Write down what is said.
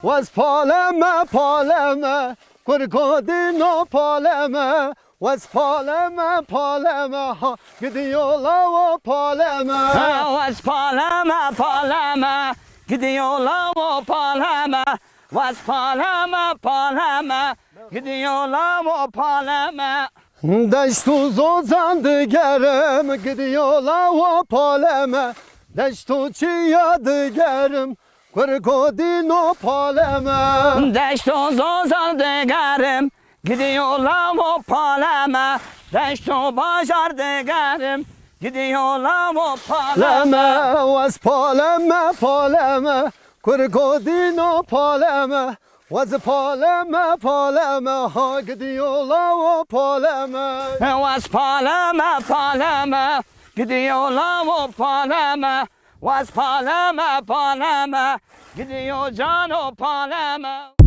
Vaz paleme paleme, kurkodino paleme. Vaz paleme paleme, ha gidiyorlar o paleme. Vaz paleme paleme, gidiyorlar o paleme. Vaz paleme paleme, gidiyorlar o paleme. Deş tuz ozandı gerim, gidiyorlar o paleme. Deş tuz çiyadı gerim, kurkodino paleme. Deşto zozardı gerim, gidiyorlar o paleme. Deşto başardı gerim, gidiyorlar o paleme. Leme, vaz paleme paleme, kurkodino paleme. Vaz paleme paleme, ha gidiyorlar o paleme. Vaz paleme paleme, gidiyorlar o paleme. Vaz paleme paleme, gidiyor can o paleme.